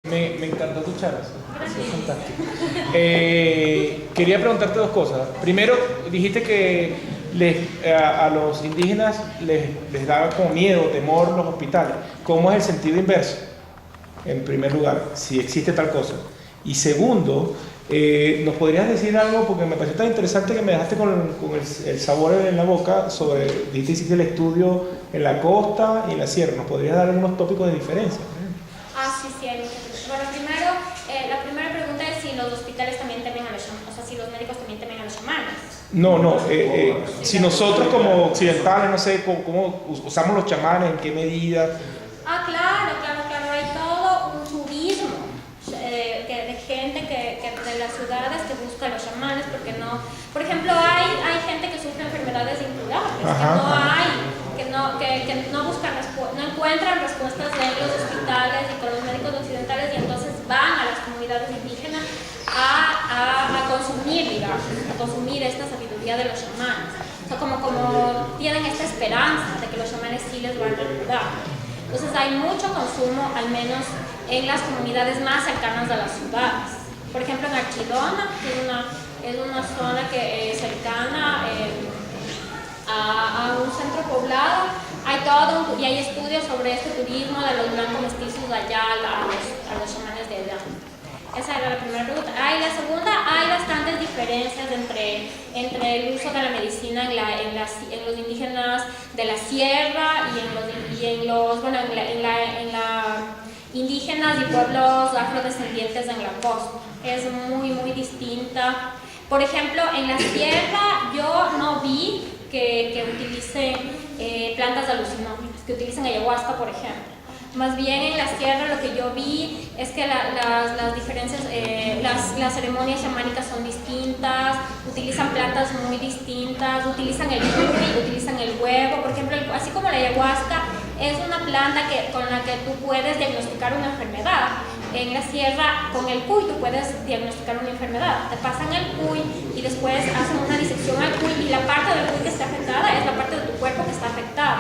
Me encantó tu charla, es fantástico. Quería preguntarte dos cosas. Primero, dijiste que a los indígenas les daba como miedo, temor los hospitales. ¿Cómo es el sentido inverso? En primer lugar, si existe tal cosa. Y segundo, ¿nos podrías decir algo? Porque me pareció tan interesante que me dejaste con el sabor en la boca sobre, dijiste hiciste el estudio en la costa y en la sierra. ¿Nos podrías dar algunos tópicos de diferencia? Sí, hay muchas cosas. Bueno, primero, la primera pregunta es si los hospitales también temen a los chamanes, o sea, si los médicos también temen a los chamanes. No, si nosotros como occidentales, no sé, cómo usamos los chamanes, en qué medida. Claro, hay todo un turismo de gente que de las ciudades que busca a los chamanes, porque no, por ejemplo, hay gente que sufre enfermedades incurables, que no buscan, no encuentran respuestas en los hospitales y con los médicos occidentales, y entonces van a las comunidades indígenas a consumir, digamos, a consumir esta sabiduría de los chamanes. O sea, como tienen esta esperanza de que los chamanes sí les van a ayudar. Entonces hay mucho consumo, al menos en las comunidades más cercanas a las ciudades. Por ejemplo, en Archidona, que es una zona que es cercana a un centro poblado, y hay estudios sobre este turismo de los blancos mestizos allá a los chamanes de allá. Esa era la primera pregunta. Y la segunda, hay bastantes diferencias entre el uso de la medicina en los indígenas de la sierra y en los indígenas y pueblos afrodescendientes en la costa. Es muy, muy distinta. Por ejemplo, en la sierra yo no vi que utilicen plantas alucinógenas, que utilicen ayahuasca, por ejemplo. Más bien en la sierra lo que yo vi es que las diferencias, las ceremonias chamánicas son distintas, utilizan plantas muy distintas, utilizan el cuy, utilizan el huevo. Por ejemplo, así como la ayahuasca es una planta con la que tú puedes diagnosticar una enfermedad. En la sierra, con el cuy, tú puedes diagnosticar una enfermedad. Te pasan el cuy y después hacen una disección al cuy, y la parte del cuy que está afectada es la parte de tu cuerpo que está afectada.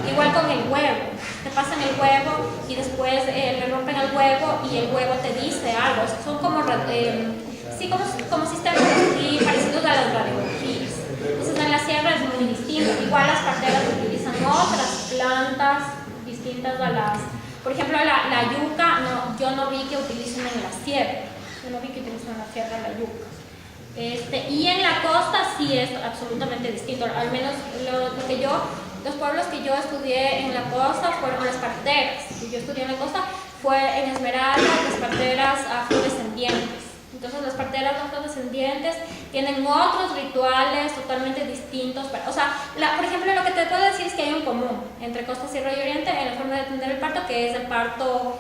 Igual con el huevo. Te pasan el huevo y después le rompen el huevo y el huevo te dice algo. Son como sistemas así parecidos a las radiologías. Entonces en la sierra es muy distinto. Igual las parteras utilizan otras plantas distintas a las... Por ejemplo, la yuca, yo no vi que utilicen en la sierra. Yo no vi que utilicen en la sierra la yuca. Y en la costa sí es absolutamente distinto. Al menos los pueblos que yo estudié en la costa fueron las parteras. Yo estudié en la costa, fue en Esmeralda, las parteras afrodescendientes. Entonces las parteras afrodescendientes tienen otros rituales totalmente distintos. Por ejemplo, lo que te puedo decir es que hay un común entre costa, sierra y oriente en la forma de atender el parto, que es el parto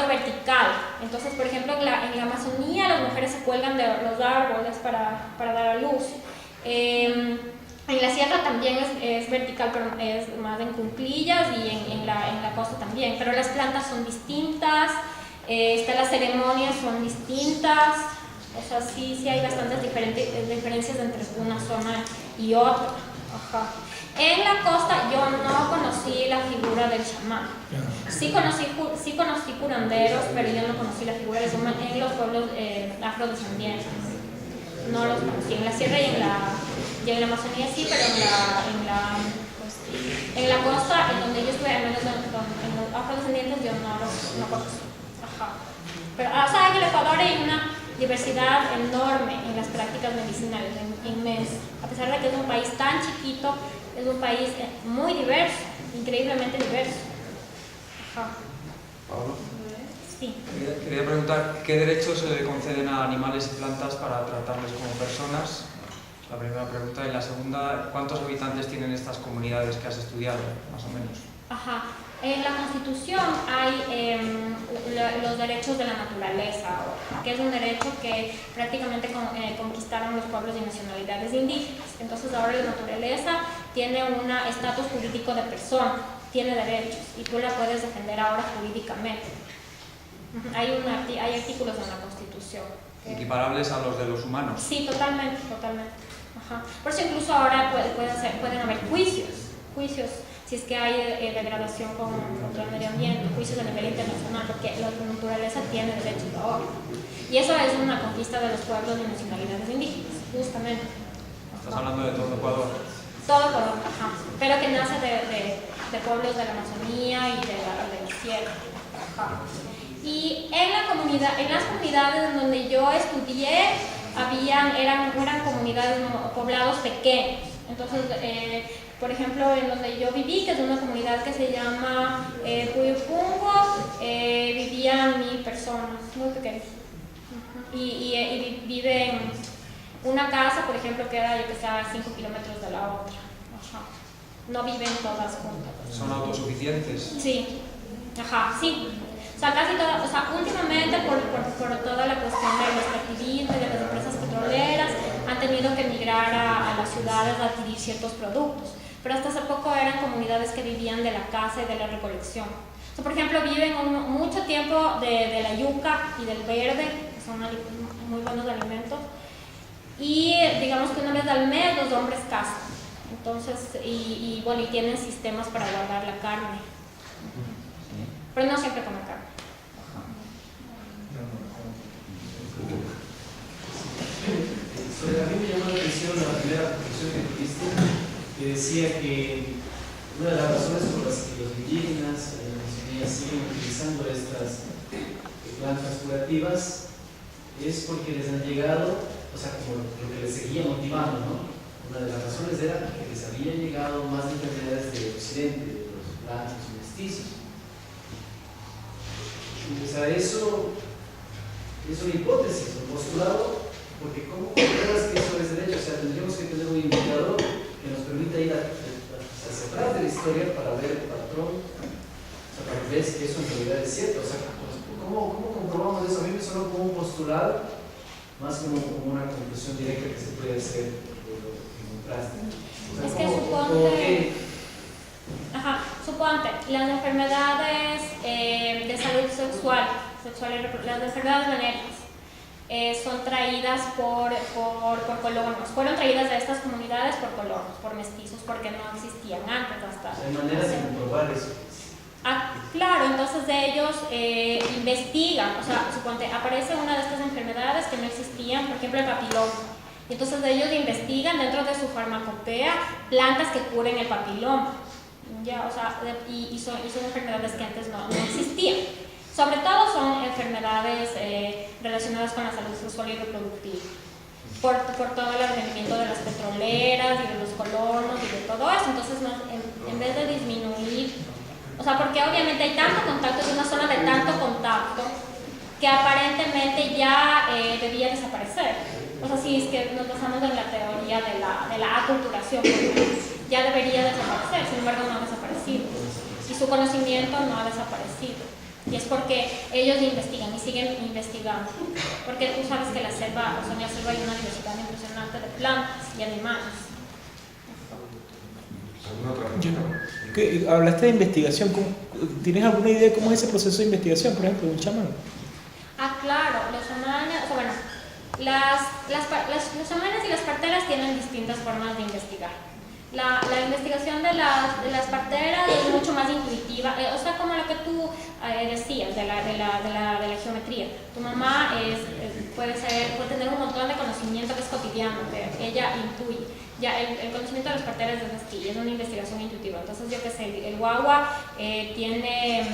vertical. Entonces, por ejemplo, en la Amazonía las mujeres se cuelgan de los árboles para dar a luz. En la sierra también es vertical, pero es más en cuclillas, y en la costa también. Pero las plantas son distintas. Las ceremonias son distintas, o sea, sí hay bastantes diferencias entre una zona y otra. En la costa yo no conocí la figura del chamán. Sí conocí curanderos, pero yo no conocí la figura del chamán en los pueblos afrodescendientes. No los conocí. En la sierra y en la Amazonía sí, pero en la costa, en donde yo estuve, al menos en los afrodescendientes, yo no conocí. Pero en el Ecuador hay una diversidad enorme en las prácticas medicinales, inmensa. A pesar de que es un país tan chiquito, es un país muy diverso, increíblemente diverso. Pablo. Sí. Quería preguntar qué derechos se le conceden a animales y plantas para tratarles como personas. La primera pregunta. Y la segunda, ¿cuántos habitantes tienen estas comunidades que has estudiado, más o menos? En la Constitución hay los derechos de la naturaleza, que es un derecho que prácticamente conquistaron los pueblos y nacionalidades indígenas. Entonces ahora la naturaleza tiene un estatus jurídico de persona, tiene derechos, y tú la puedes defender ahora jurídicamente. Hay artículos en la Constitución. ¿Equiparables a los de los humanos? Sí, totalmente. Por eso incluso ahora pueden haber juicios. si es que hay degradación contra el medio ambiente, juicios a nivel internacional, porque la naturaleza tiene derecho de ahorro. Y eso es una conquista de los pueblos y nacionalidades indígenas, justamente. Estás hablando de todo Ecuador. Todo Ecuador, ajá. Pero que nace de pueblos de la Amazonía y de la sierra. Ajá. Y en las comunidades en donde yo estudié, eran comunidades, poblados pequeños. Entonces, por ejemplo, en donde yo viví, que es una comunidad que se llama Puyupungo, vivían 1000 personas, muy pequeños. Y viven una casa, por ejemplo, que era, yo que sé, a 5 kilómetros de la otra. Ajá. No viven todas juntas. ¿Son autosuficientes? Sí, ajá, sí. O sea, casi todas, o sea, últimamente por toda la cuestión del extractivismo y de las empresas petroleras, han tenido que emigrar a las ciudades a adquirir ciertos productos. Pero hasta hace poco eran comunidades que vivían de la caza y de la recolección. O sea, por ejemplo, viven mucho tiempo de la yuca y del verde, que son muy buenos alimentos. Y digamos que una vez al mes los hombres cazan. Entonces, bueno, y tienen sistemas para guardar la carne. Pero no siempre comen carne. A mí me llamó la atención la primera conclusión que tuviste, que decía que una de las razones por las que los indígenas en la Amazonía siguen utilizando estas plantas curativas es porque les han llegado, o sea, como lo que les seguía motivando, ¿no? Una de las razones era que les habían llegado más enfermedades del occidente, de los blancos y mestizos. O sea, eso es una hipótesis, un postulado, porque ¿cómo compruebas que eso es derecho? O sea, tendríamos que tener un indicador que nos permita ir hacia atrás de la historia para ver el patrón, o sea, para ver que eso en realidad es cierto. O sea, ¿cómo comprobamos eso? A mí me sonó como un postulado, más como una conclusión directa que se puede hacer de lo que encontraste. O sea, Es que suponte, las enfermedades de salud sexual las enfermedades venéreas son traídas por colonos. Fueron traídas de estas comunidades por colonos, por mestizos, porque no existían antes hasta. Hay maneras de comprobar eso. Claro, entonces ellos investigan, o sea, suponte, aparece una de estas enfermedades que no existían, por ejemplo el papiloma. Entonces ellos investigan dentro de su farmacopea plantas que curen el papiloma. Ya, o sea, y son enfermedades que antes no existían. Sobre todo son enfermedades relacionadas con la salud sexual y reproductiva, por todo el rendimiento de las petroleras y de los colonos y de todo eso. Entonces, en vez de disminuir, o sea, porque obviamente hay tanto contacto, es una zona de tanto contacto que aparentemente ya debía desaparecer. O sea, si es que nos basamos en la teoría de la aculturación, ya debería desaparecer, sin embargo no ha desaparecido. Y su conocimiento no ha desaparecido. Y es porque ellos investigan y siguen investigando. Porque tú sabes que la selva, o sea, en la selva hay una diversidad impresionante de plantas y animales. Hablaste de investigación. ¿Tienes alguna idea de cómo es ese proceso de investigación, por ejemplo, de un chamán? Claro, los chamanes, o sea, bueno, los chamanes y las parteras tienen distintas formas de investigar. La investigación de las parteras es mucho más intuitiva, o sea, como lo que tú decías de la geometría. Tu mamá puede tener un montón de conocimiento que es cotidiano, que ella intuye. Ya el conocimiento de las parteras es así, es una investigación intuitiva. Entonces, yo qué sé, el guagua tiene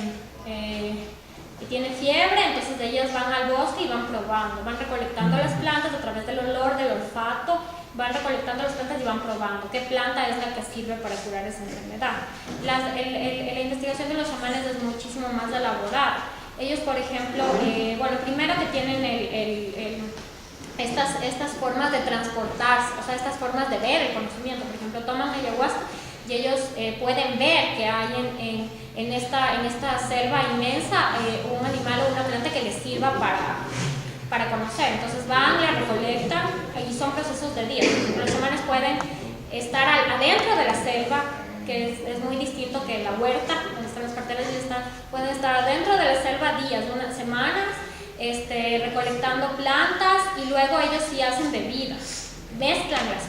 fiebre, entonces ellas van al bosque y van probando, van recolectando las plantas a través del olor, del olfato. Van recolectando las plantas y van probando qué planta es la que sirve para curar esa enfermedad. La investigación de los chamanes es muchísimo más elaborada. Ellos, por ejemplo, bueno, primero que tienen estas formas de transportarse, o sea, estas formas de ver el conocimiento. Por ejemplo, toman ayahuasca y ellos pueden ver que hay en esta selva inmensa un animal o una planta que les sirva para conocer. Entonces van, la recolectan y son procesos de días. Los chamanes pueden estar adentro de la selva, que es muy distinto que la huerta, donde están las parteras, pueden estar adentro de la selva días, unas semanas, recolectando plantas, y luego ellos sí hacen bebidas, mezclan las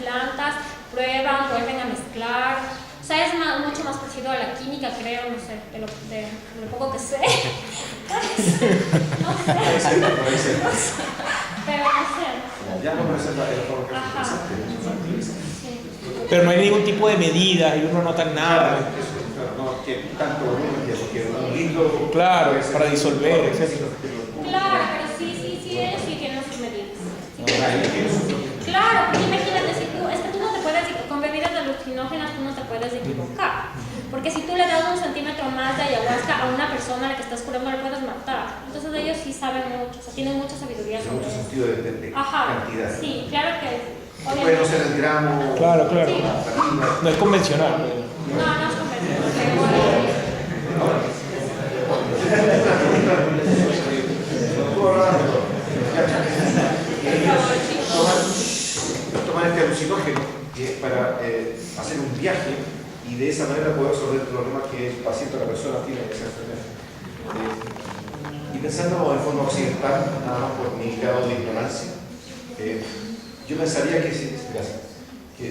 plantas, prueban, vuelven a mezclar. O sea, es mucho más parecido a la química, creo, no sé, de lo poco que sé. No sé. Pero no sé. Ya no parece la forma que Ajá. es Sí. Pero no hay ningún tipo de medida y uno nota nada. Claro, no, que tanto volumen que un litro. Claro, para disolver, etc. Claro, pero sí, ellos sí tienen sus medidas. Sí, claro, porque imagínate, si tú, es que tú no te puedes, con bebidas alucinógenas tú no te puedes equivocar. Porque si tú le das 1 centímetro más de ayahuasca a una persona a la que estás curando, le puedes matar. Entonces ellos sí saben mucho, o sea, tienen mucha sabiduría sobre Mucho eso. sentido de Ajá, cantidad. sí, claro que Puede no ser el gramo. Claro. Sí. No es convencional. No es convencional. Tomar este alucinógeno para hacer un viaje y de esa manera poder resolver el problema que el paciente o la persona tiene en esa enfermedad. Y pensando en forma occidental, nada más por mi grado de ignorancia, yo pensaría que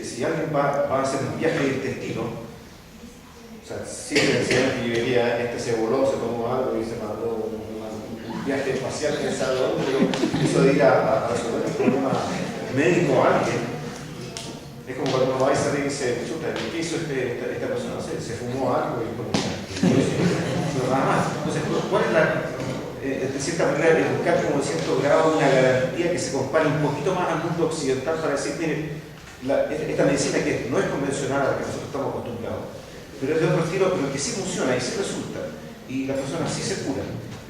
si alguien va a hacer un viaje de intestino, o sea, sí decían que yo diría, se voló, se tomó algo y se mandó un viaje espacial, quién sabe dónde, pero eso de ir a resolver un problema médico a alguien, es como cuando uno va y sale y dice, chuta, ¿qué hizo esta persona? No sé, se fumó algo y como pero nada más. Entonces, ¿cuál es de cierta manera, buscar como de cierto grado una garantía que se compare un poquito más al mundo occidental para decir, mire, esta medicina que no es convencional a la que nosotros estamos acostumbrados, pero es de otro estilo, pero que sí funciona y sí resulta, y las personas sí se curan?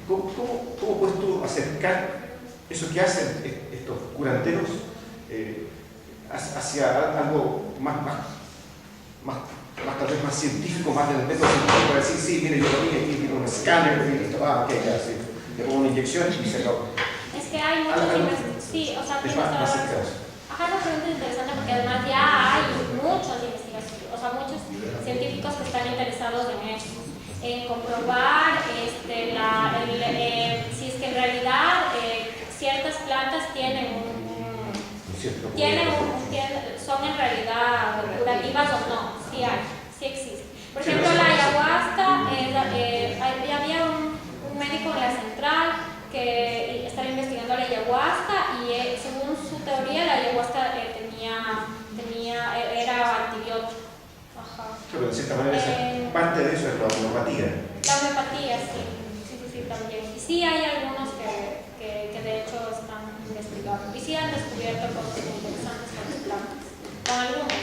¿Cómo puedes tú acercar eso que hacen estos curanteros hacia algo más tal vez más científico, más del método científico, para decir, sí, mire, yo lo vi, aquí tiene un escáner, ok, ya, sí, le pongo una inyección y se acabó? Es que hay muchas investigaciones, sí, o sea, tienes toda la razón. Ajá, esa pregunta es interesante porque además ya hay muchas investigaciones, o sea, muchos científicos que están interesados en eso, en comprobar si es que en realidad ciertas plantas son en realidad curativas o no, sí hay, sí existe. Por ejemplo, la ayahuasca, había un médico en la central que estaba investigando la ayahuasca y según su teoría la ayahuasca era antibiótico. Ajá. Pero de cierta manera parte de eso es la homeopatía. La homeopatía, sí, también. Y sí hay algunos que de hecho están investigando y sí han descubierto cosas interesantes con las plantas, con algunos,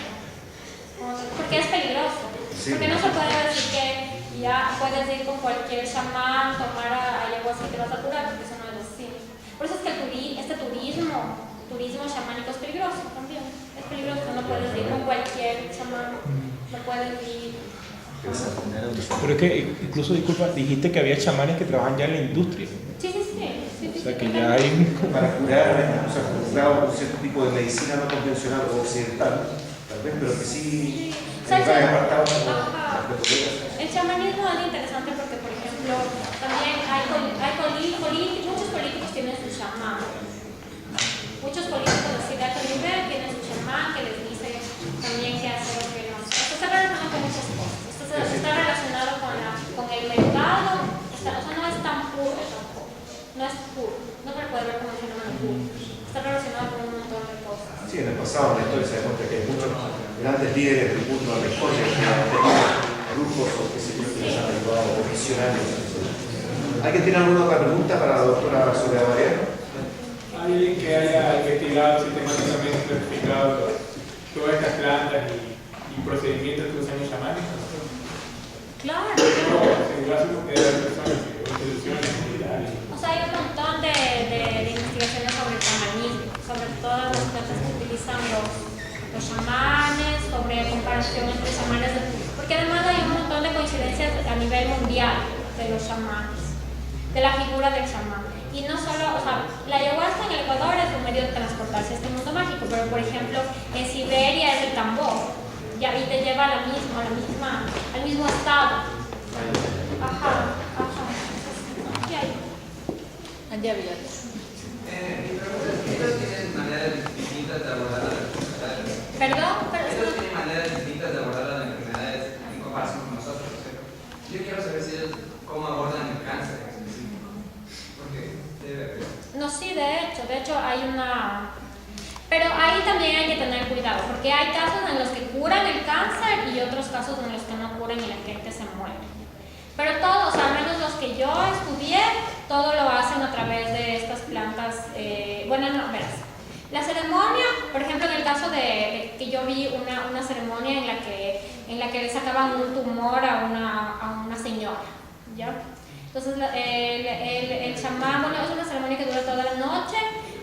porque es peligroso, sí. Porque no se puede decir que ya puedes ir con cualquier chamán, tomar ayahuasca y te vas a curar, porque eso no es así. Por eso es que este turismo chamánico es peligroso también, es peligroso, no puedes ir con cualquier chamán, no puedes ir. Pero es que incluso, disculpa, dijiste que había chamanes que trabajan ya en la industria. Sí. O sea, que ya hay... Para curar, o sea, curado con cierto tipo de medicina no convencional o occidental, tal vez, pero que sí hay apartados. El chamanismo es interesante porque, por ejemplo, también muchos políticos tienen su chamán. Muchos políticos así de alto nivel tienen su chamán que les dice también qué hacer o qué no. Esto está relacionado con muchas cosas. Esto está relacionado con el mercado, o sea, no es tan puro tampoco. No es puro, no se puede ver como un fenómeno puro. Está relacionado con un montón de cosas. Sí, en el pasado, en la historia, se demuestra que hay muchos grandes líderes del mundo a la historia que han tenido grupos o qué sé yo, que les han ayudado, o visionarios. ¿Alguien tiene alguna otra pregunta para la doctora Soledad Varela? ¿Alguien que haya investigado sistemáticamente, explicado todas estas plantas y procedimientos que usan los chamanes? Claro. O sea, hay un montón de investigaciones sobre el chamanismo, sobre todas las plantas que utilizan los chamanes, sobre comparación entre chamanes, porque además hay un montón de coincidencias a nivel mundial de los chamanes, de la figura del chamán. Y no solo, o sea, la ayahuasca en el Ecuador es un medio de transportarse a este mundo mágico, pero por ejemplo en Siberia es el tambor, ya, y te lleva al mismo estado. Ajá. ¿Qué hay? Allá había. Mi pregunta es que ellos tienen maneras distintas de abordar las enfermedades. ¿Perdón? Ellos tienen maneras distintas de abordar las enfermedades de hecho hay una... Pero ahí también hay que tener cuidado, porque hay casos en los que curan el cáncer y otros casos en los que no curan y la gente se muere. Pero todos, al menos los que yo estudié, todo lo hacen a través de estas plantas. Bueno, no, verás. La ceremonia, por ejemplo, en el caso de que yo vi una ceremonia en la que le sacaban un tumor a una señora, ¿ya? Entonces el chamán, bueno, es una ceremonia que dura toda la noche.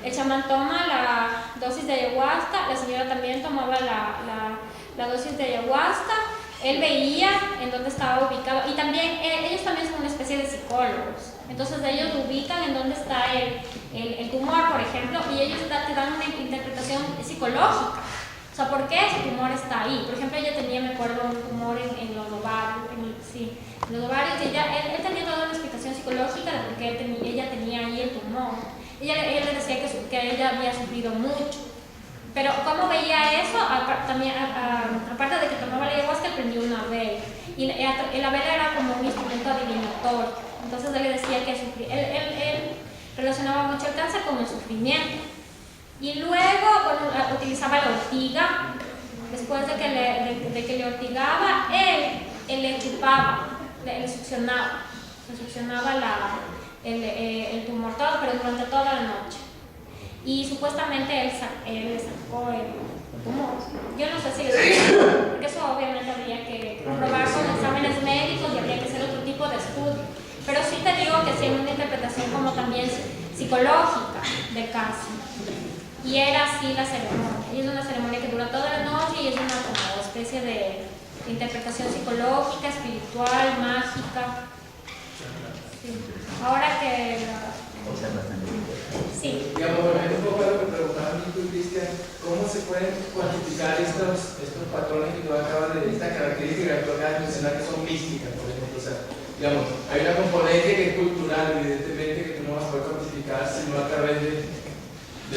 El chamán toma la dosis de ayahuasca, la señora también tomaba la dosis de ayahuasca. Él veía en dónde estaba ubicado y también ellos también son una especie de psicólogos. Entonces ellos ubican en dónde está el tumor, por ejemplo, y ellos te dan una interpretación psicológica. O sea, ¿por qué ese tumor está ahí? Por ejemplo, ella tenía, me acuerdo, un tumor en los ovarios, en los ovarios, y él tenía toda una explicación psicológica de por qué ella tenía ahí el tumor. Ella le decía que ella había sufrido mucho. Pero ¿cómo veía eso? También, aparte de que tomaba la ayahuasca, prendió una vela. Y la vela era como un instrumento adivinatorio. Entonces él le decía que él relacionaba mucho el cáncer con el sufrimiento. Y luego, bueno, utilizaba la ortiga. Después de que le ortigaba, él le chupaba, le succionaba. Le succionaba el tumor todo, pero durante toda la noche. Y supuestamente él sacó el tumor. Yo no sé si porque eso obviamente habría que comprobar con exámenes médicos y habría que hacer otro tipo de estudio. Pero sí te digo que sí hay una interpretación como también psicológica del caso. Y era así la ceremonia. Y es una ceremonia que dura toda la noche y es una como especie de interpretación psicológica, espiritual, mágica. Sí. Ahora que... Sí. Digamos, volviendo un poco a lo que preguntaba Nico y Cristian, ¿cómo se pueden cuantificar estos patrones que tú acabas de esta característica que tú acabas de mencionar que son místicas, por ejemplo? O sea, digamos, hay una componente que es cultural, evidentemente, que tú no vas a poder cuantificar sino a través de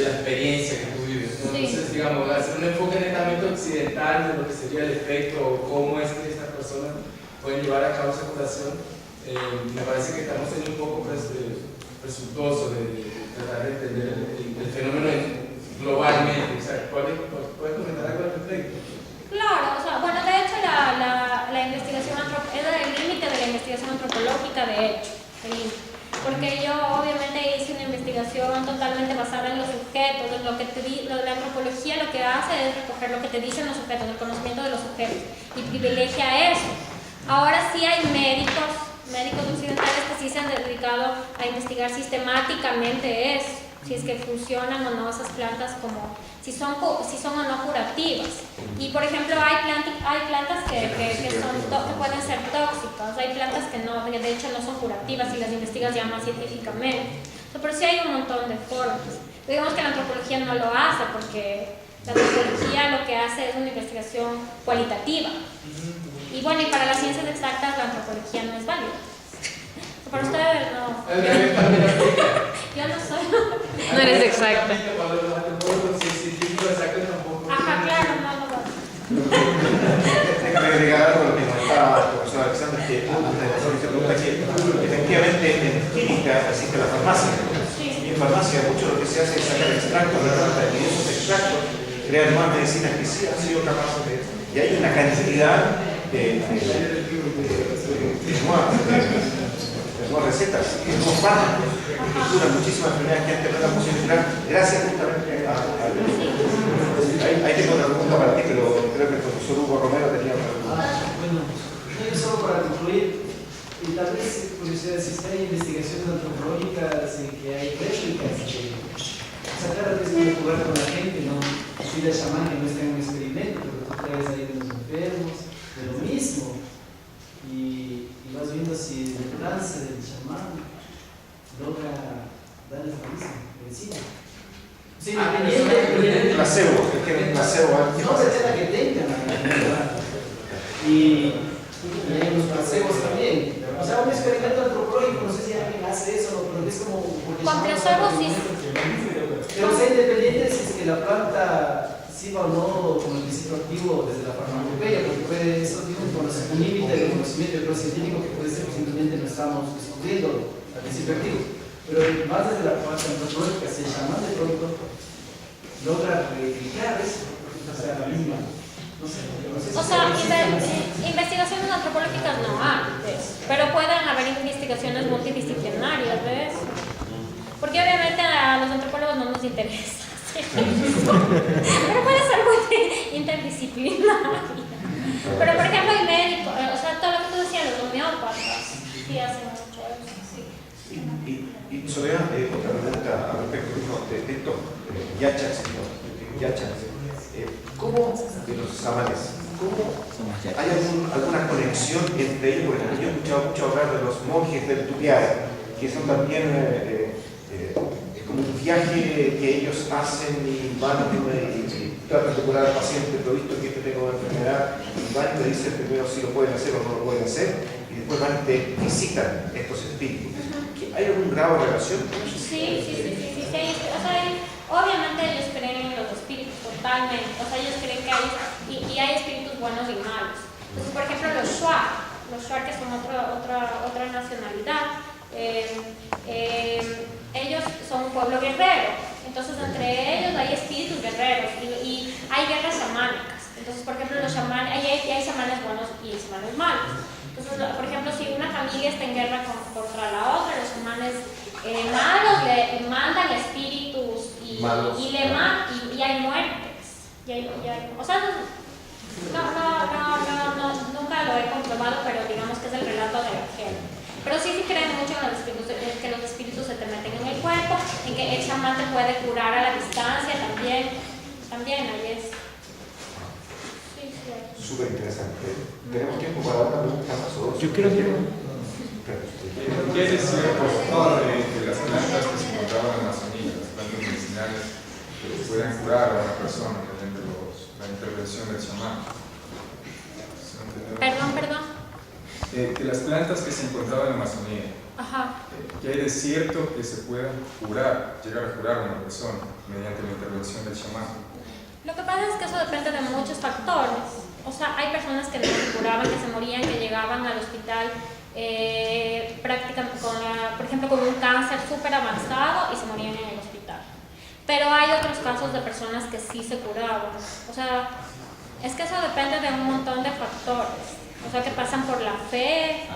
la experiencia que tú vives, ¿no? Sí. Entonces, digamos, hacer un enfoque netamente occidental de lo que sería el efecto o cómo es que estas personas pueden llevar a cabo esa curación, me parece que estamos siendo un poco presuntuosos de tratar de entender el fenómeno globalmente. O sea, ¿puedes comentar algo al respecto? Claro, o sea, bueno, de hecho la investigación era el límite de la investigación antropológica, de hecho, porque yo obviamente hice una investigación totalmente basada en los sujetos, en lo que la antropología lo que hace es recoger lo que te dicen los sujetos, el conocimiento de los sujetos, y privilegia eso. Ahora sí hay médicos occidentales que sí se han dedicado a investigar sistemáticamente eso, si es que funcionan o no esas plantas, como si son o no curativas. Y por ejemplo hay plantas que pueden ser tóxicas, hay plantas que no, de hecho no son curativas y las investigas ya más científicamente. Pero sí hay un montón de formas. Digamos que la antropología no lo hace, porque la antropología lo que hace es una investigación cualitativa. Y bueno, y para las ciencias exactas la antropología no es válida. Para ustedes no. Yo no soy. No eres exacta. Ajá, claro, no. Déjame agregar algo a lo que comentaba el profesor Alexander, que efectivamente en química existe la farmacia. Y en farmacia mucho lo que se hace es sacar extractos de plantas y esos extractos crean nuevas medicinas que sí han sido capaces de... Y hay una cantidad de nuevas recetas, de nuevos fármacos que curan muchísimas enfermedades que antes no eran posibles curar gracias justamente a... Ahí tengo otra pregunta para ti, pero creo que el profesor Hugo Romero tenía otra pregunta. Bueno, yo solo para concluir, y tal vez curiosidad, si hay investigaciones antropológicas y que hay réplicas, sacar a veces de jugar con la gente, ¿no? Así de chamán que no está en un experimento, pero tú traes ahí de los enfermos, de lo mismo, y vas viendo si el trance del chamán logra darle la misma medicina. Sí, El placebo, el que es placebo. No receta que tengan y hay unos placebos también. O sea, un experimento antropológico, no sé si alguien hace eso, pero es como... Con placebos sí. Pero sea independiente si es que la planta sirva o no como el principio activo desde la farmacopeia, porque eso tiene un límite de conocimiento científico que puede ser que simplemente no estamos descubriendo al principio activo. pero más desde la parte antropológica, si el chamán de pronto logra replicar eso, o sea, la misma. No sé si O sea, investigaciones antropológicas no hay, ¿ves? Pero pueden haber investigaciones multidisciplinarias, ¿ves? Porque obviamente a los antropólogos no nos interesa. Pero puede ser muy interdisciplinaria. Pero por ejemplo hay médicos, o sea, todo lo que tú decías, los homeópatas, sí hacen mucho eso, sí. Y Soledad, otra pregunta al respecto de estos yachas, ¿cómo de los chamanes? ¿Hay alguna conexión entre ellos? Por ejemplo, yo he escuchado mucho hablar de los monjes del Tupiara, que son también como un viaje que ellos hacen y van y tratan de curar al paciente, pero visto que tengo una enfermedad, y van y le dicen primero si lo pueden hacer o no lo pueden hacer, y después van y te visitan estos espíritus. ¿Hay algún grado de relación? Sí. O sea, obviamente ellos creen en los espíritus totalmente. O sea, ellos creen que hay, y hay espíritus buenos y malos. Entonces, por ejemplo, los Shuar que son otra nacionalidad, ellos son un pueblo guerrero. Entonces, entre ellos hay espíritus guerreros y hay guerras chamánicas. Entonces, por ejemplo, los chamanes, hay chamanes buenos y hay chamanes malos. Entonces, por ejemplo, si una familia está en guerra contra la otra, los chamanes malos le mandan espíritus y hay muertes. O sea, nunca lo he comprobado, pero digamos que es el relato de la gente. Pero sí creen mucho en los espíritus, que los espíritus se te meten en el cuerpo, en que el chamán te puede curar a la distancia también hay eso. Súper interesante. ¿Tenemos tiempo para una pregunta más o dos? Yo quiero decir... ¿Qué es cierto de las plantas que se encontraban en la Amazonía, las plantas medicinales que pueden curar a una persona mediante la intervención del chamán? Perdón. Que las plantas que se encontraban en la Amazonía, ¿qué hay de cierto que se puedan curar, llegar a curar a una persona mediante la intervención del chamán? Lo que pasa es que eso depende de muchos factores. O sea, hay personas que no se curaban, que se morían, que llegaban al hospital prácticamente por ejemplo, con un cáncer súper avanzado y se morían en el hospital. Pero hay otros casos de personas que sí se curaban. O sea, es que eso depende de un montón de factores. O sea, que pasan por la fe,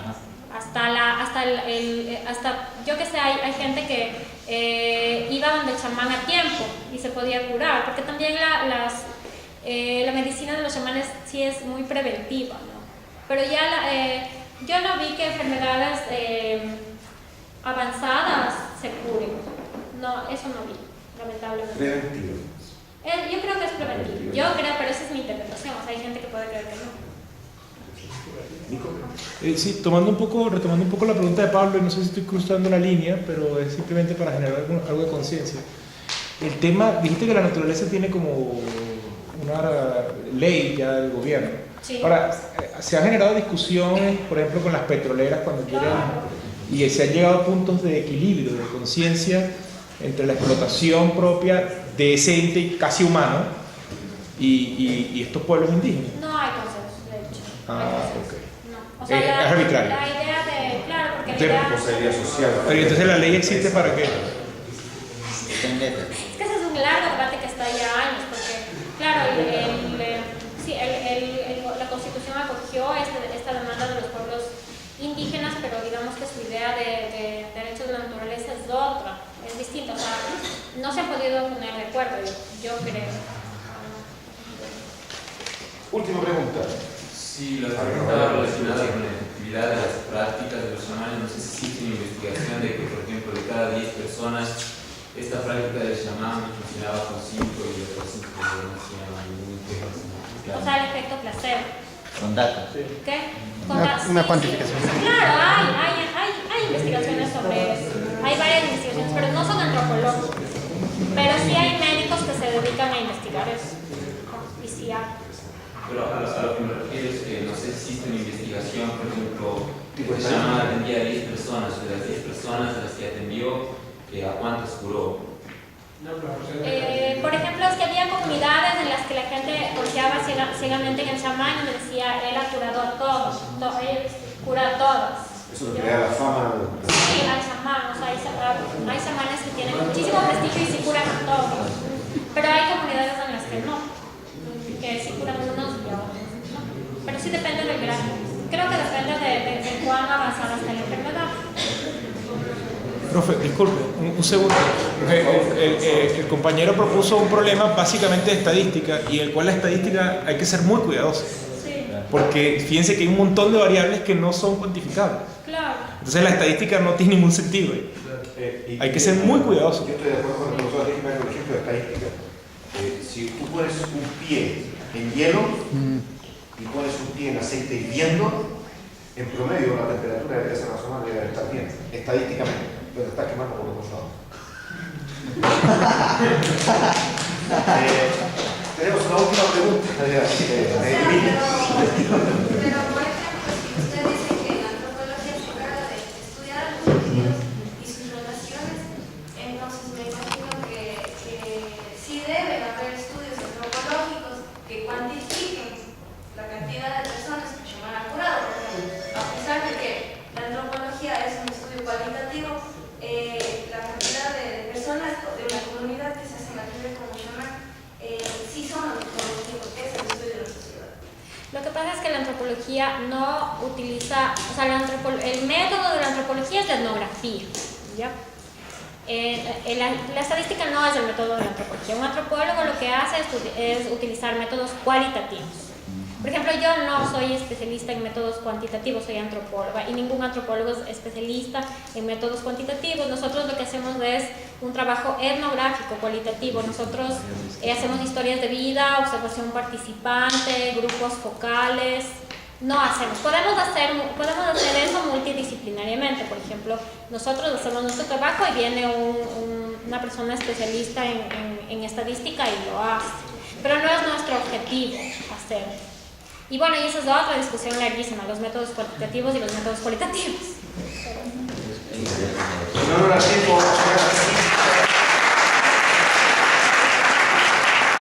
hasta yo que sé, hay gente que iba donde el chamán a tiempo y se podía curar, porque también la medicina de los chamanes sí es muy preventiva, ¿no? Pero ya yo no vi que enfermedades avanzadas se curen. No, eso no vi, lamentablemente. Preventivo. Yo creo que es preventivo. Yo creo, pero esa es mi interpretación. O sea, hay gente que puede creer que no. Sí, retomando un poco la pregunta de Pablo, y no sé si estoy cruzando una línea, pero es simplemente para generar algo de conciencia. El tema, dijiste que la naturaleza tiene como una ley ya del gobierno. Sí. Ahora, se han generado discusiones, por ejemplo, con las petroleras cuando quieren, y se han llegado a puntos de equilibrio, de conciencia entre la explotación propia de ese ente casi humano y estos pueblos indígenas. No hay consenso, de hecho. Ok. No. O sea, es arbitrario. La idea de, claro, porque Sí, la idea... Responsabilidad social. Pero entonces la ley existe para qué? Es que ese es un largo debate que está ya años, porque, claro, la Constitución acogió esta demanda de los pueblos indígenas, pero digamos que su idea de derechos de la naturaleza es otra, es distinta. O sea, no se han podido poner de acuerdo, yo creo. Última pregunta. Sí, la pregunta relacionada con la efectividad de las prácticas de los chamanes, no sé si existe una investigación de que, por ejemplo, de cada 10 personas, esta práctica del chamán funcionaba con 5 y otras 5 no funcionaban muy bien. O sea, el efecto placebo. Con datos. ¿Qué? Una cuantificación. Claro, hay investigaciones sobre eso. Hay varias investigaciones, pero no son antropológicas. Pero sí hay médicos que se dedican a investigar eso. Y sí hay. Pero a lo que me refiero es que no sé si existe una investigación, por ejemplo, el chamán atendía a 10 personas, de las 10 personas a las que atendió, ¿a cuántas curó? Por ejemplo, es que había comunidades en las que la gente confiaba ciegamente en el chamán y decía, él ha curado a todos, él cura a todas. Eso te crea la fama. Sí, hay chamanes, hay chamanes que tienen muchísimo prestigio y sí curan a todos. Pero hay comunidades en las que no, que sí curan unos y a otros no. Pero sí depende del grado. Creo que depende de cuán avanzada está la enfermedad. Profe, disculpe, un segundo. El compañero propuso un problema básicamente de estadística y el cual la estadística hay que ser muy cuidadoso. Sí. Porque fíjense que hay un montón de variables que no son cuantificables. Claro. Entonces la estadística no tiene ningún sentido. Hay que ser muy cuidadoso. Yo estoy de acuerdo con el profesor Díaz, por ejemplo, de estadística. Si tú pones un pie en hielo y pones un pie en aceite hirviendo, en promedio la temperatura de esa persona debe estar bien, estadísticamente, pero está quemando por los dos lados. Tenemos una última pregunta. Pero, por ejemplo, si usted dice que la antropología se encarga de estudiar a los individuos y sus relaciones, entonces me imagino que sí deben haber estudios antropológicos que cuantifiquen la cantidad de personas que se han curado. A pesar de que la antropología es un estudio cualitativo, la cantidad de personas de una comunidad que se hacen atender como chamán sí son antropológicos, que es el estudio de la sociedad. Lo que pasa es que la antropología no utiliza, o sea, el método de la antropología es la etnografía, ¿ya? La estadística no es el método de la antropología. Un antropólogo lo que hace es utilizar métodos cualitativos. Por ejemplo, yo no soy especialista en métodos cuantitativos, soy antropóloga y ningún antropólogo es especialista en métodos cuantitativos. Nosotros lo que hacemos es un trabajo etnográfico, cualitativo. Nosotros hacemos historias de vida, observación participante, grupos focales. No hacemos. Podemos hacer eso multidisciplinariamente. Por ejemplo, nosotros hacemos nuestro trabajo y viene una persona especialista en estadística y lo hace. Pero no es nuestro objetivo hacerlo. Y bueno, y esa es otra discusión larguísima, los métodos cuantitativos y los métodos cualitativos. No, tiempo.